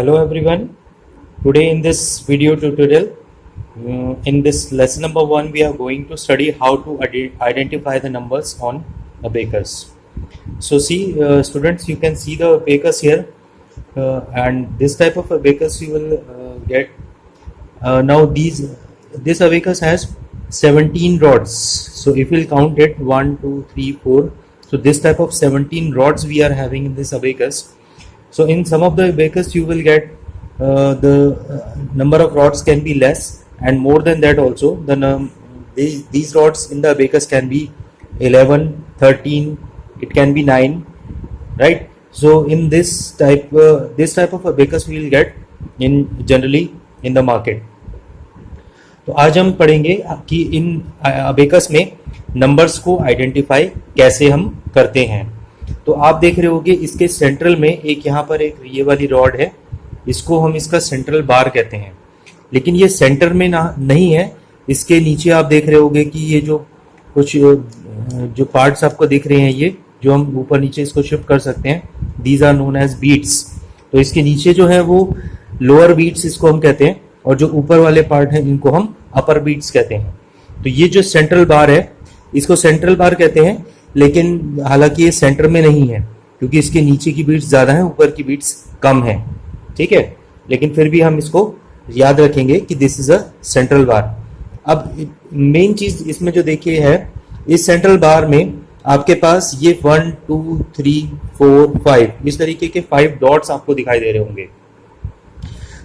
Hello everyone. Today in this video tutorial, in this lesson number 1, we are going to study how to identify the numbers on abacus. So see students, you can see the abacus here, and this type of abacus you will get. Now this abacus has 17 rods. So if we'll count it 1, 2, 3, 4. So this type of 17 rods we are having in this abacus. So in some of the abacus you will get the number of rods can be less, and more than that also these rods in the abacus can be 11, 13, it can be 9, right? So in this type of abacus we will get generally in the market. तो आज हम पढ़ेंगे कि इन abacus में numbers को identify कैसे हम करते हैं। तो आप देख रहे होंगे इसके सेंट्रल में एक यहाँ पर एक ये वाली रॉड है, इसको हम इसका सेंट्रल बार कहते हैं, लेकिन ये सेंटर में नहीं है। इसके नीचे आप देख रहे होंगे कि ये जो कुछ जो पार्ट्स आपको दिख रहे हैं, ये जो हम ऊपर नीचे इसको शिफ्ट कर सकते हैं, these are known as beads. तो इसके नीचे जो है वो लोअर बीट्स इसको हम कहते हैं, और जो ऊपर वाले पार्ट हैं इनको हम अपर बीट्स कहते हैं। तो ये जो सेंट्रल बार है इसको सेंट्रल बार कहते हैं, लेकिन हालांकि ये सेंटर में नहीं है क्योंकि इसके नीचे की बीट्स ज़्यादा हैं, ऊपर की बीट्स कम है, ठीक है। लेकिन फिर भी हम इसको याद रखेंगे कि this is a central bar. अब मेन चीज इसमें जो देखिए है, इस सेंट्रल बार में आपके पास ये 1, 2, 3, 4, 5 इस तरीके के 5 डॉट्स आपको दिखाई दे रहे होंगे।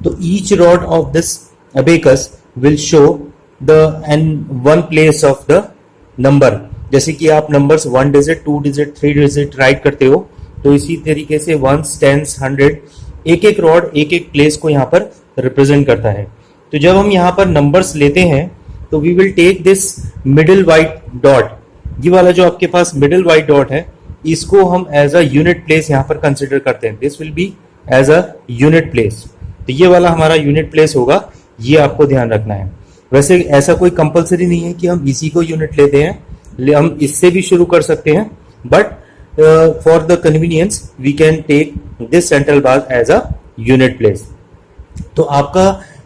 तो each rod of this abacus will show the end one place of the number. जैसे कि आप numbers 1 digit, 2 digit, 3 digit right करते हो, तो इसी तरीके से 1s, 10s, 100 एक एक रॉड एक एक प्लेस को यहाँ पर रिप्रेजेंट करता है। तो जब हम यहाँ पर नंबर्स लेते हैं तो we will take this middle white dot, ये वाला जो आपके पास मिडिल वाइट डॉट है, इसको हम एज अ यूनिट प्लेस यहाँ पर कंसिडर करते हैं। This will be as a unit place. तो ये वाला हमारा यूनिट प्लेस होगा, ये आपको ध्यान रखना है। वैसे ऐसा कोई कंपलसरी नहीं है कि हम इसी को यूनिट लेते हैं, हम इससे भी शुरू कर सकते हैं, but for the convenience we can take this central bar as a unit place. तो आपका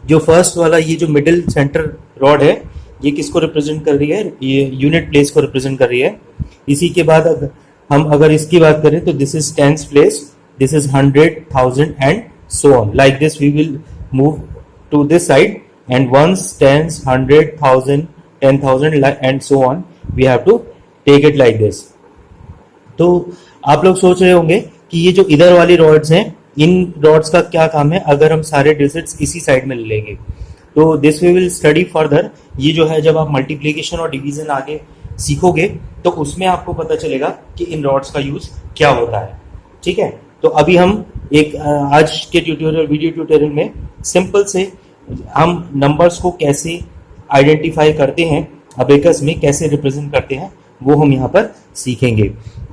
जो फर्स्ट वाला ये जो मिडिल सेंटर रॉड है, ये किसको रिप्रेजेंट कर रही है? ये यूनिट प्लेस को रिप्रेजेंट कर रही है। इसी के बाद हम अगर इसकी बात करें तो this is tens place, this is 100, 1000 and so on. Like this we will move to this side, and ones, tens, 100, 1000, 10,000 and so on, we have to take it like this। तो आप लोग सोच रहे होंगे कि ये जो इधर वाली रॉड्स हैं, इन रॉड्स का क्या काम है अगर हम सारे डिजिट्स इसी साइड में ले लेंगे। तो this we will study further. ये जो है जब आप मल्टीप्लिकेशन और डिवीजन आगे सीखोगे तो उसमें आपको पता चलेगा कि इन रॉड्स का यूज क्या होता है, ठीक है। तो अभी हम एक आज के वीडियो ट्यूटोरियल में सिंपल से हम नंबर्स को कैसे आइडेंटिफाई करते हैं, अबेकस में कैसे रिप्रेजेंट करते हैं, वो हम यहाँ पर सीखेंगे।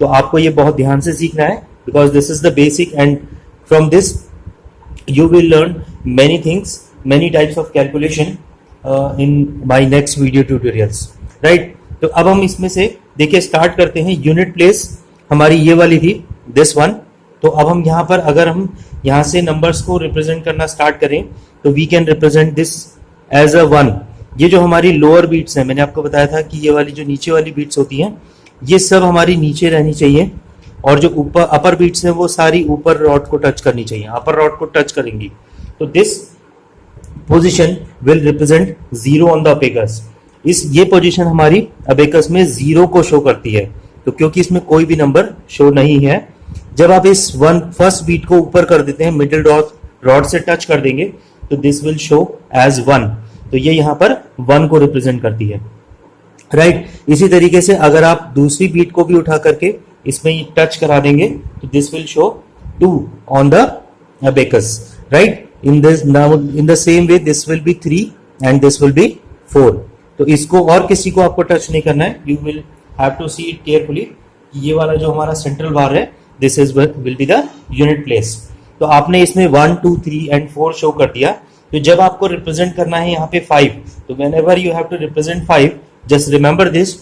तो आपको ये बहुत ध्यान से सीखना है, because this is the basic, and from this you will learn many things, many types of calculation in my next video tutorials, right. तो अब हम इसमें से देखिए स्टार्ट करते हैं। यूनिट प्लेस हमारी ये वाली थी, दिस वन। तो अब हम यहाँ पर अगर हम यहाँ से नंबर्स को रिप्रेजेंट करना स्टार्ट करें तो we can represent this as a 1। ये जो हमारी लोअर बीट्स हैं, मैंने आपको बताया था कि ये वाली जो नीचे वाली बीट्स होती हैं, ये सब हमारी नीचे रहनी चाहिए, और जो ऊपर अपर बीट्स हैं वो सारी ऊपर रॉड को टच करनी चाहिए, अपर रॉड को टच करेंगी। तो this position will represent 0 on the abacus. ये पोजिशन हमारी अबेकस में 0 को शो करती है। तो क्योंकि इसमें कोई भी नंबर शो नहीं है, जब आप इस फर्स्ट बीट को ऊपर कर देते हैं, मिडिल रॉड से टच कर देंगे, तो दिस विल शो एज 1। तो ये यहाँ पर 1 को रिप्रेजेंट करती है, राइट। इसी तरीके से अगर आप दूसरी बीट को भी उठा करके इसमें टच करा देंगे तो this will show 2 on the abacus, right. In the same way this will B 3 and this will B 4। तो इसको और किसी को आपको टच नहीं करना है, you will have to see it carefully. ये वाला जो हमारा सेंट्रल बार है, this is will be the unit place. तो आपने इसमें 1, 2, 3 एंड 4 शो कर दिया। तो जब आपको रिप्रेजेंट करना है यहाँ पे 5, तो whenever you have to represent 5, just remember this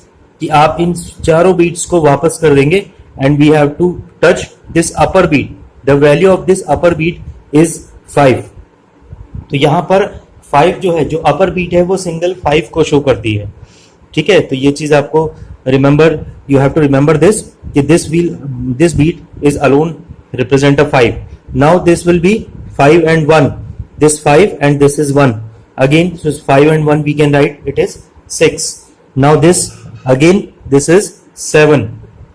कि आप इन चारों बीट्स को वापस कर देंगे, and we have to touch this upper bead. The value of this upper bead is 5। तो यहाँ पर 5 जो है, जो अपर बीट है वो सिंगल 5 को शो करती है। ठीक है, तो ये चीज आपको remember, you have to remember this कि this beat is alone represent a 5। Now this will be 5 and 1, this 5 and this is 1 again, so 5 and 1 we can write it is 6. Now this again, this is 7.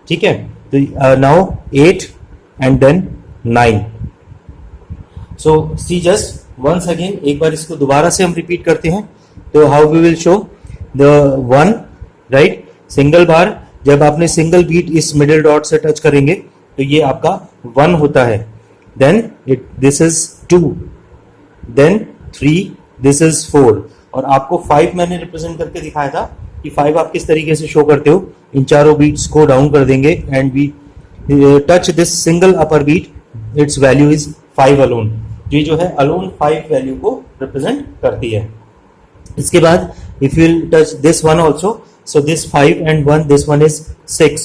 ठीक है, तो now 8 and then 9. So see just once again, एक बार इसको दोबारा से हम repeat करते हैं। तो how we will show the 1, right, single bar जब आपने सिंगल बीट इस मिडिल डॉट से टच करेंगे तो ये आपका 1 होता है। Then this is 2, then 3, this is 4। और आपको 5 मैंने रिप्रेजेंट करके दिखाया था कि 5 आप किस तरीके से शो करते हो। इन चारों बीट्स को डाउन कर देंगे and we touch this single upper bead, its value is 5 alone. ये जो है अलोन 5 वैल्यू को रिप्रेजेंट करती है। इसके बाद if you touch this one also, so this 5 and 1, this one is 6,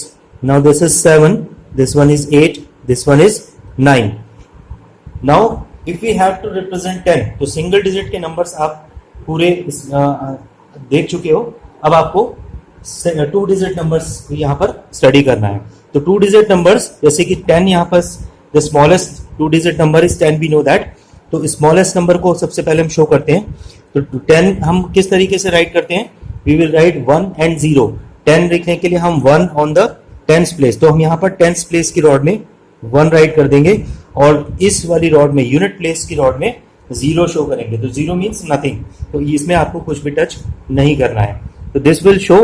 now this is 7, this one is 8, this one is 9. Now if we have to represent 10, तो single digit के numbers आप पूरे देख चुके हो। अब आपको 2 डिजिट नंबर्स यहाँ पर स्टडी करना है। तो 2 डिजिट नंबर्स जैसे कि 10, यहाँ पर the smallest 2 digit number is 10, we know that. तो स्मॉलेस्ट नंबर को सबसे पहले हम शो करते हैं। तो 10 हम किस तरीके से राइट करते हैं, we will write 1 and 0। 10 लिखने के लिए हम 1 on the 10th place, तो हम यहाँ पर 10th place की रॉड में 1 राइट कर देंगे और इस वाली रॉड में यूनिट प्लेस की रॉड में 0 शो करेंगे। तो 0 मीन्स नथिंग, तो इसमें आपको कुछ भी टच नहीं करना है। तो this will show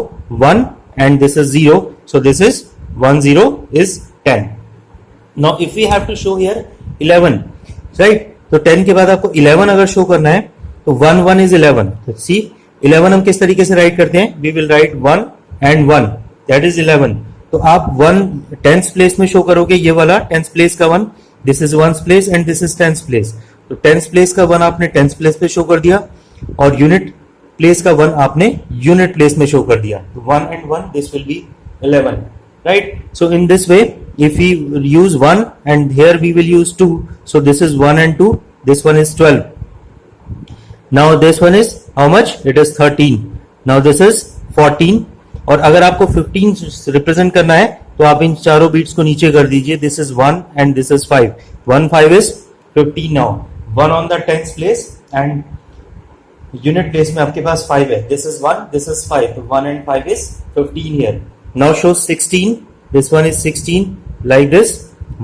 1 and this is 0, so this is 1 0 is 10। Now if we have to show here 11, right, तो 10 के बाद आपको 11 अगर शो करना है तो 1 1 is 11। तो सी 11 हम किस तरीके से राइट करते हैं, we will write 1 and 1, that is 11। तो आप 1 10th प्लेस में शो करोगे, ये वाला 10th प्लेस का 1, this is 1st place and this is 10th place. तो 10th प्लेस का 1 आपने 10th प्लेस पे शो कर दिया और यूनिट प्लेस का 1 आपने यूनिट प्लेस में शो कर दिया। तो 1 and 1, this will be 11, right. So in this way if we use 1 and here we will use 2, so this is 1 and 2, this one is 12। Now this one is how much? It is 13. Now this is 14। और अगर आपको 15 represent करना है तो आप इन चारों beads को नीचे कर दीजिए। This is 1 and this is 5। 1 5 is 15 now। 1 on the 10th place and unit place में आपके पास 5 है। दिस इज 1, this is 5, तो 1 and 5 is 15 here। Now show 16, this one is 16 like this,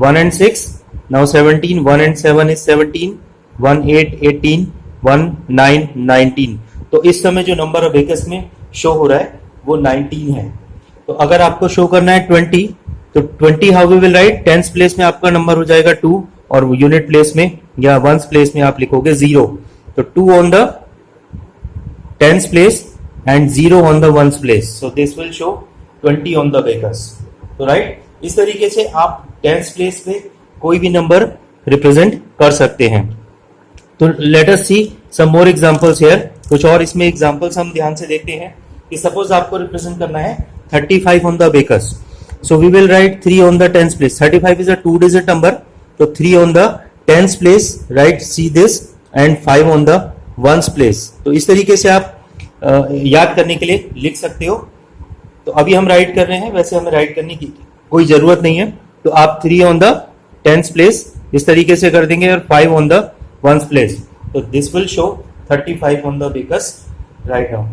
1 and 6, now 17, 1 and 7 is 17, 1 8 18, 1 9 19। तो इस समय जो number abacus में show हो रहा है वो 19 है। तो अगर आपको शो करना है 20, तो 20 how we will write, 10th place में आपका नंबर हो जाएगा 2 और यूनिट प्लेस में या 1st प्लेस में आप लिखोगे 0। तो 2 on the 10th place and 0 on the 1st place, so this will show 20 on the abacus. तो राइट, इस तरीके से आप 10th प्लेस पे कोई भी नंबर रिप्रेजेंट कर सकते हैं। तो let us see some more examples here. कुछ और इसमें एग्जांपल्स हम ध्यान से देखते हैं कि सपोज आपको रिप्रेजेंट करना है 35 on the abacus, so we will write 3 on the 10th place. 35 is a 2 digit number, तो 3 on the 10th place, right, see this, and 5 on the 1st place. तो इस तरीके से आप याद करने के लिए लिख सकते हो। तो अभी हम राइट कर रहे हैं, वैसे हमें राइट करने की कोई जरूरत नहीं है। तो आप 3 ऑन द 10th प्लेस इस तरीके से कर देंगे और 5 ऑन द 1st प्लेस, तो this will show 35 on the abacus right now.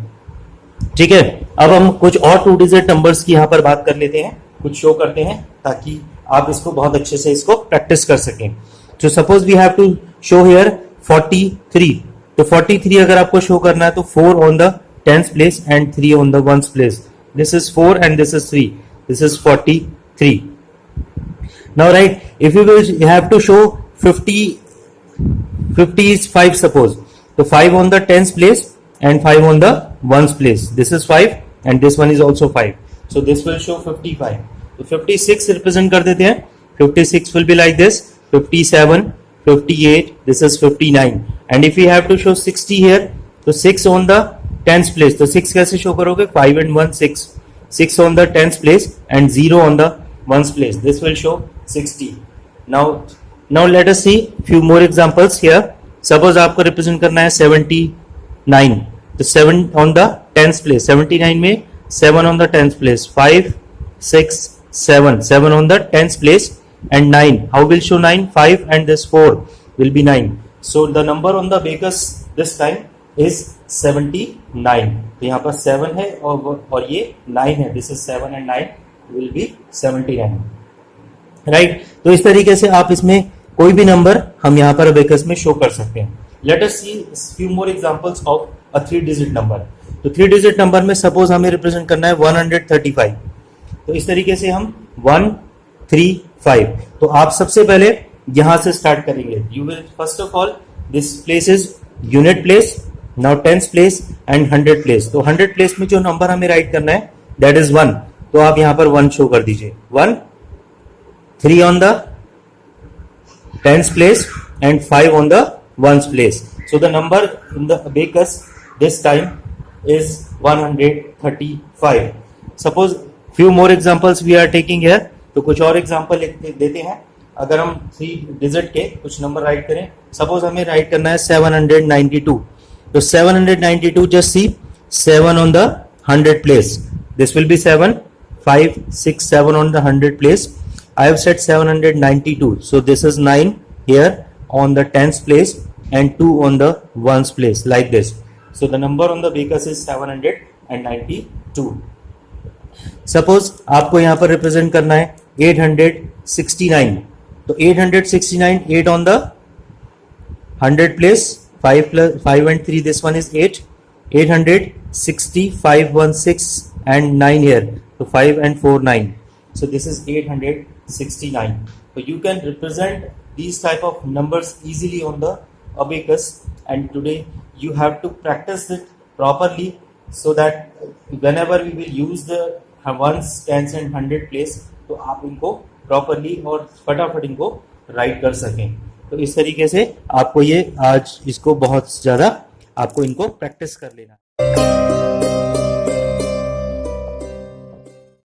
ठीक है, अब हम कुछ और 2 डिजिट नंबर्स की यहाँ पर बात कर लेते हैं, कुछ शो करते हैं ताकि आप इसको बहुत अच्छे से इसको प्रैक्टिस कर सकें। तो suppose we have to show here 43, तो 43 अगर आपको शो करना है तो 4 on the 10th place and 3 on the 1st place. This is 4 and this is 3, this is 43। Now right, if you will have to show 50 is 5 suppose, so 5 on the 10th place and 5 on the 1st place, this is 5 and this one is also 5, so this will show 55। तो 56 represent कर देते हैं, 56 will be like this, 57, 58, this is 59 and if we have to show 60 here, तो 6 on the 10th place, तो 6 कैसे show करोगे, 5 and 1 6, 6 on the 10th place and 0 on the 1st place, this will show 60। Now let us see few more examples here। Suppose आपको represent करना है 79, तो 7 on the tenth place, 79 में 7 on the tenth place, 5 6 7 on the tens place, and 9. How will show 9? 5 and this 4 will be 9. So the number on the bakers this time is 79. तो यहाँ पर 7 है और ये 9 है. This is 7 and 9 will be 79. Right? तो इस तरीके से आप इसमें कोई भी नंबर हम यहाँ पर बेकर्स में शो कर सकते हैं. Let us see few more examples of a 3-digit number. तो 3-digit नंबर में सपोज हमें रिप्रेजेंट करना है 135. तो इस तरीके से हम 135. तो आप सबसे पहले यहां से स्टार्ट करेंगे. You will first of all this place is unit place, now tense place and 100 place. तो 100 प्लेस में जो नंबर हमें राइट करना है दैट इज 1. तो आप यहां पर 1 शो कर दीजिए. 1, 3 on the tens place and 5 on the ones place. So the number in the abacus this time is 135. Suppose few more examples we are taking here. तो कुछ और एग्जाम्पल देते हैं. अगर हम 3 डिजिट के कुछ नंबर राइट करें, सपोज हमें राइट करना है 792. तो 792 just see 7 on the 100 place. This will B 7, 5 6 7 on the 100 place. I have set 792. So this is 9 here on the tens place and 2 on the ones place, like this. So the number on the bakers is 792. Suppose आपको यहां पर represent करना है 869. तो 869, 8 on the 100 place, 5 and 3, this one is 8. 860, 5 1 6 and 9 here. So 5 and 4 9. So this is 869. So you can represent these type of numbers easily on the abacus, and today you have to practice it properly so that whenever we will use the ones, tens and 100 place, तो आप इनको properly और फटाफट इनको right कर सकें. तो इस तरीके से आपको ये आज इसको बहुत ज्यादा आपको इनको प्रैक्टिस कर लेना.